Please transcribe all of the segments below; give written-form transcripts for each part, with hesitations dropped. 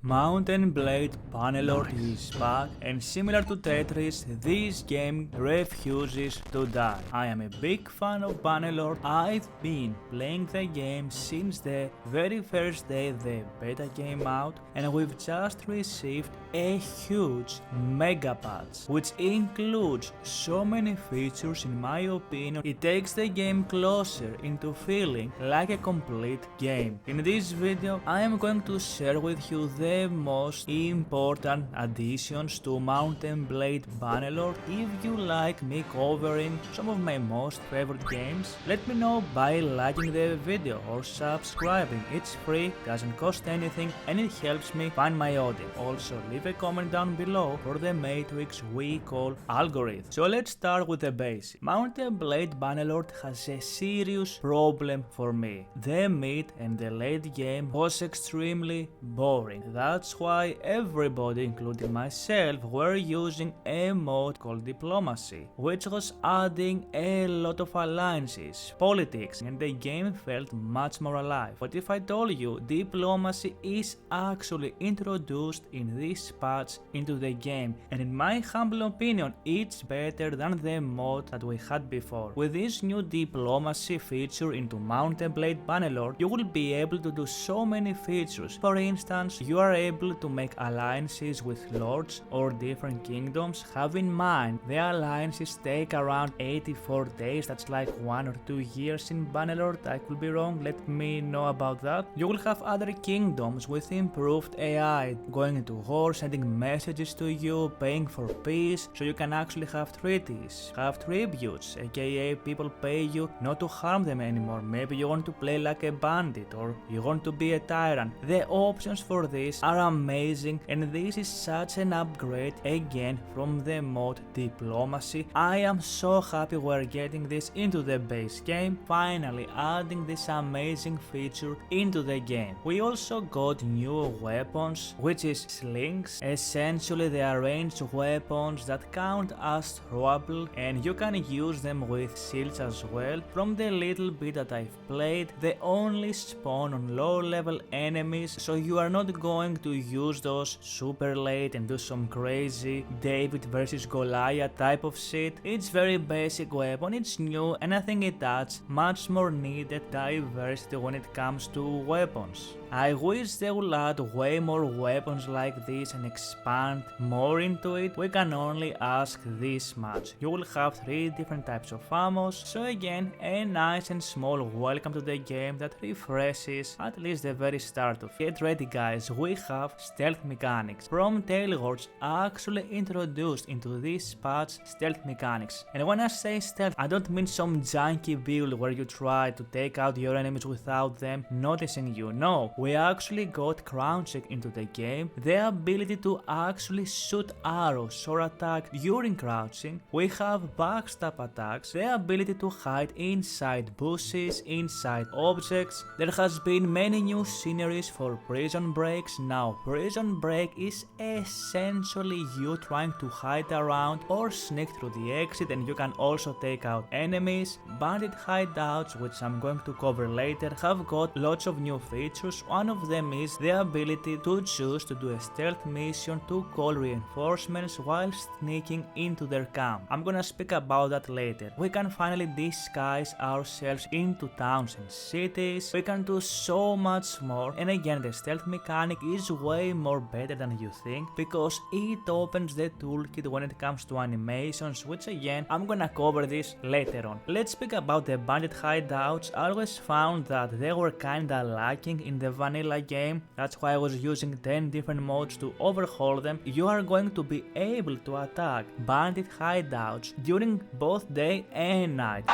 Mountain Blade Bannerlord is back, and similar to Tetris, this game refuses to die. I am a big fan of Bannerlord. I've been playing the game since the very first day the beta came out, and we've just received a huge mega patch, which includes so many features. In my opinion, it takes the game closer into feeling like a complete game. In this video, I am going to share with you the most important additions to Mountain Blade Bannerlord. If you like me covering some of my most favorite games, let me know by liking the video or subscribing. It's free, doesn't cost anything, and it helps me find my audience. Also, leave a comment down below for the matrix we call algorithm. So let's start with the basics. Mountain Blade Bannerlord has a serious problem for me. The mid and the late game was extremely boring. That's why everybody, including myself, were using a mode called Diplomacy, which was adding a lot of alliances, politics, and the game felt much more alive. But if I told you Diplomacy is actually introduced in this patch into the game, and in my humble opinion, it's better than the mode that we had before. With this new Diplomacy feature into Mountain Blade Bannerlord, you will be able to do so many features. For instance, you are able to make alliances with lords or different kingdoms. Have in mind, the alliances take around 84 days, that's like 1 or 2 years in Bannerlord. I could be wrong, let me know about that. You will have other kingdoms with improved AI, going into war, sending messages to you, paying for peace, so you can actually have treaties, have tributes, aka people pay you not to harm them anymore. Maybe you want to play like a bandit or you want to be a tyrant. The options for this are amazing, and this is such an upgrade again from the mode Diplomacy. I am so happy we're getting this into the base game, finally adding this amazing feature into the game. We also got new weapons, which is slings, essentially they are ranged weapons that count as throwable, and you can use them with shields as well. From the little bit that I've played, they only spawn on low level enemies, so you are not going to use those super late and do some crazy David versus Goliath type of shit. It's very basic weapon, it's new, and I think it adds much more needed diversity when it comes to weapons. I wish they will add way more weapons like this and expand more into it. We can only ask this much. You will have 3 different types of ammos, so again, a nice and small welcome to the game that refreshes at least the very start of it. Get ready guys, we have stealth mechanics. From Tailwords actually introduced into this patch stealth mechanics. And when I say stealth, I don't mean some janky build where you try to take out your enemies without them noticing you. No, we actually got crouching into the game, the ability to actually shoot arrows or attack during crouching. We have backstab attacks, the ability to hide inside bushes, inside objects. There has been many new sceneries for prison breaks. Now prison break is essentially you trying to hide around or sneak through the exit, and you can also take out enemies. Bandit hideouts, which I'm going to cover later, have got lots of new features. One of them is the ability to choose to do a stealth mission to call reinforcements while sneaking into their camp. I'm gonna speak about that later. We can finally disguise ourselves into towns and cities. We can do so much more, and again the stealth mechanic is way more better than you think because it opens the toolkit when it comes to animations, which again I'm gonna cover this later on. Let's speak about the bandit hideouts. I always found that they were kinda lacking in the vanilla game. That's why I was using 10 different modes to overhaul them. You are going to be able to attack bandit hideouts during both day and night.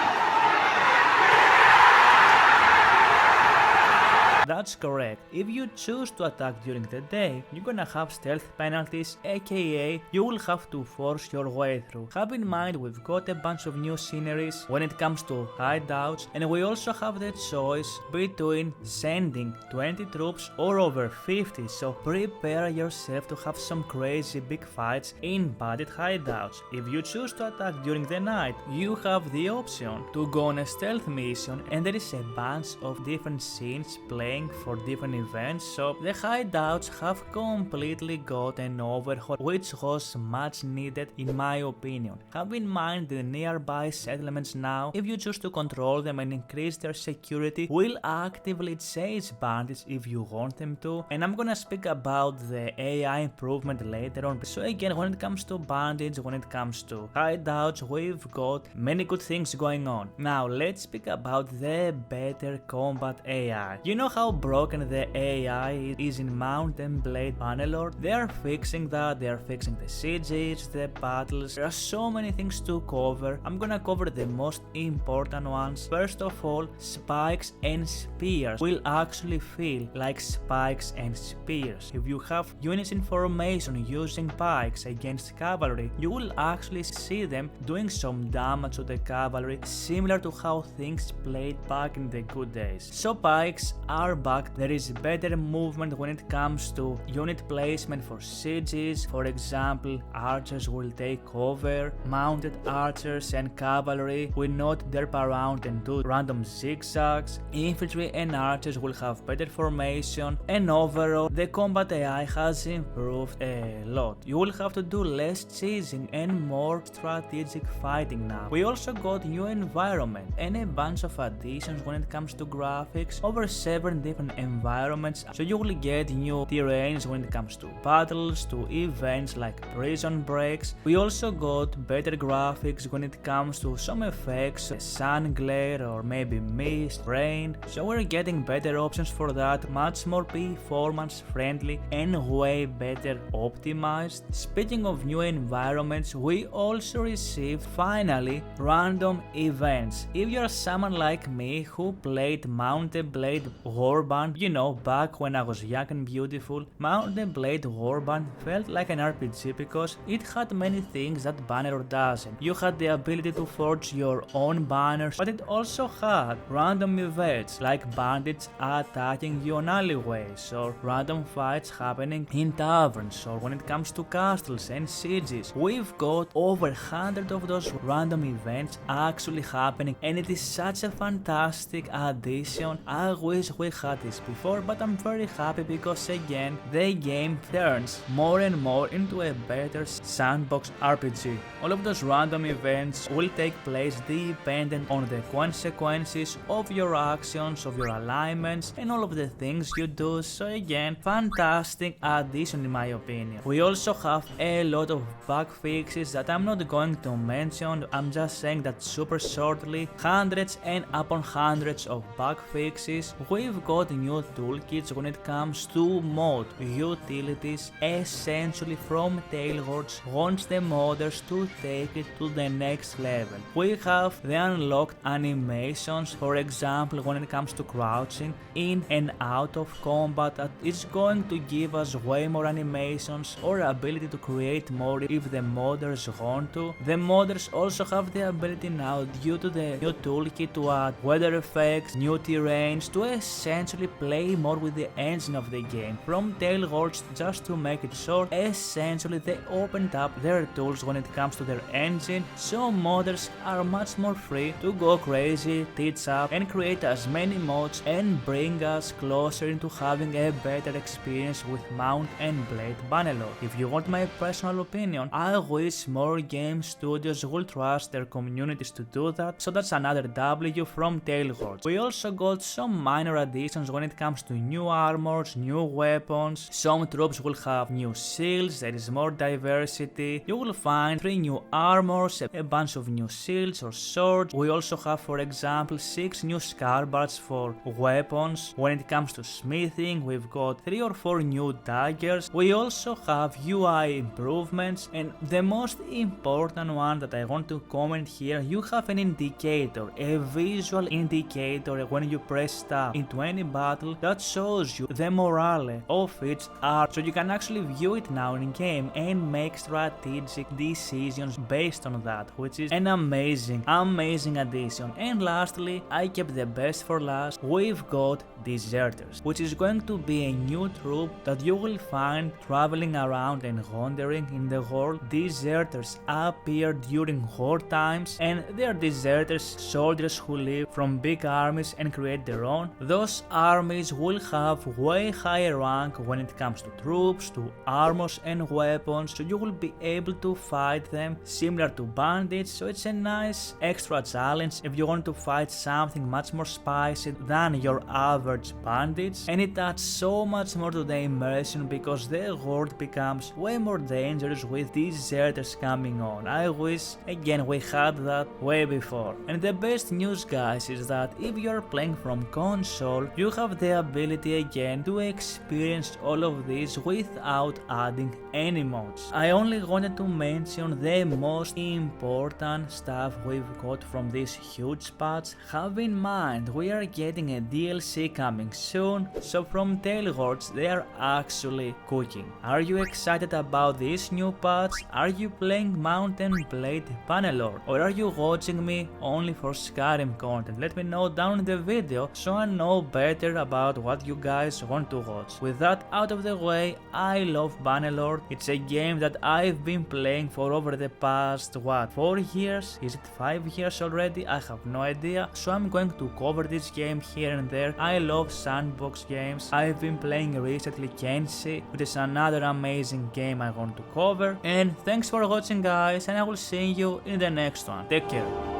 That's correct. If you choose to attack during the day, you're gonna have stealth penalties, aka you will have to force your way through. Have in mind we've got a bunch of new sceneries when it comes to hideouts, and we also have the choice between sending 20 troops or over 50, so prepare yourself to have some crazy big fights in bandit hideouts. If you choose to attack during the night, you have the option to go on a stealth mission, and there is a bunch of different scenes playing playing for different events, so the Hideouts have completely got an overhaul which was much needed in my opinion. Have in mind the nearby settlements now, if you choose to control them and increase their security, will actively chase bandits if you want them to, and I'm gonna speak about the AI improvement later on. So again, when it comes to bandits, when it comes to hideouts, we've got many good things going on. Now let's speak about the better combat AI. You know how broken the AI is in Mount and Blade Bannerlord? They are fixing that, they are fixing the sieges, the battles. There are so many things to cover. I'm gonna cover the most important ones. First of all, spikes and spears will actually feel like spikes and spears. If you have units in formation using pikes against cavalry, you will actually see them doing some damage to the cavalry, similar to how things played back in the good days. So pikes are back. There is better movement when it comes to unit placement for sieges. For example, archers will take cover, mounted archers and cavalry will not derp around and do random zigzags. Infantry and archers will have better formation, and overall the combat AI has improved a lot. You will have to do less chasing and more strategic fighting now. We also got new environment and a bunch of additions when it comes to graphics, over 7 different environments, so you will get new terrains when it comes to battles, to events like prison breaks. We also got better graphics when it comes to some effects, sun glare or maybe mist, rain, so we're getting better options for that, much more performance friendly and way better optimized. Speaking of new environments, we also received finally random events. If you're someone like me who played Mount and Blade Warband, you know, back when I was young and beautiful, Mount and Blade Warband felt like an RPG because it had many things that Bannerlord doesn't. You had the ability to forge your own banners, but it also had random events like bandits attacking you on alleyways, or random fights happening in taverns, or when it comes to castles and sieges. We've got over 100 of those random events actually happening, and it is such a fantastic addition. I wish we had this before, but I'm very happy because again, the game turns more and more into a better sandbox RPG. All of those random events will take place dependent on the consequences of your actions, of your alignments, and all of the things you do. So again, fantastic addition in my opinion. We also have a lot of bug fixes that I'm not going to mention. I'm just saying that super shortly. Hundreds and upon hundreds of bug fixes. We've got new toolkits when it comes to mod utilities, essentially from Tailwords wants the modders to take it to the next level. We have the unlocked animations, for example when it comes to crouching in and out of combat, that is going to give us way more animations or ability to create more if the modders want to. The modders also have the ability now, due to the new toolkit, to add weather effects, new terrains, to essentially play more with the engine of the game. From Tailwords, just to make it short, essentially they opened up their tools when it comes to their engine, so modders are much more free to go crazy, teach up and create as many mods and bring us closer into having a better experience with Mount and Blade Bannerlord. If you want my personal opinion, I wish more game studios will trust their communities to do that, so that's another W from Tailwords. We also got some minor additions when it comes to new armors, new weapons. Some troops will have new shields, there is more diversity. You will find 3 new armors, a bunch of new shields or swords. We also have, for example, 6 new scarbards for weapons. When it comes to smithing, we've got 3 or 4 new daggers. We also have UI improvements, and the most important one that I want to comment here, you have an indicator, a visual indicator when you press tab into any battle that shows you the morale of each arc, so you can actually view it now in game and make strategic decisions based on that, which is an amazing addition. And lastly, I kept the best for last, we've got Deserters, which is going to be a new troop that you will find traveling around and wandering in the world. Deserters appear during war times, and they are deserters, soldiers who live from big armies and create their own. Those armies will have way higher rank when it comes to troops, to armors and weapons, so you will be able to fight them similar to bandits, so it's a nice extra challenge if you want to fight something much more spicy than your average bandits, and it adds so much more to the immersion because the world becomes way more dangerous with these Desterters coming on. I wish again we had that way before. And the best news, guys, is that if you're playing from console, you have the ability again to experience all of this without adding any mods. I only wanted to mention the most important stuff we've got from this huge patch. Have in mind we are getting a DLC coming soon, so from Tailwords they are actually cooking. Are you excited about this new patch? Are you playing Mountain Blade Bannerlord, or are you watching me only for Skyrim content? Let me know down in the video so I know better about what you guys want to watch. With that out of the way, I love Bannerlord. It's a game that I've been playing for over the past, 4 years? Is it 5 years already? I have no idea. So I'm going to cover this game here and there. I love sandbox games. I've been playing recently Kenshi, which is another amazing game I want to cover. And thanks for watching, guys, and I will see you in the next one. Take care.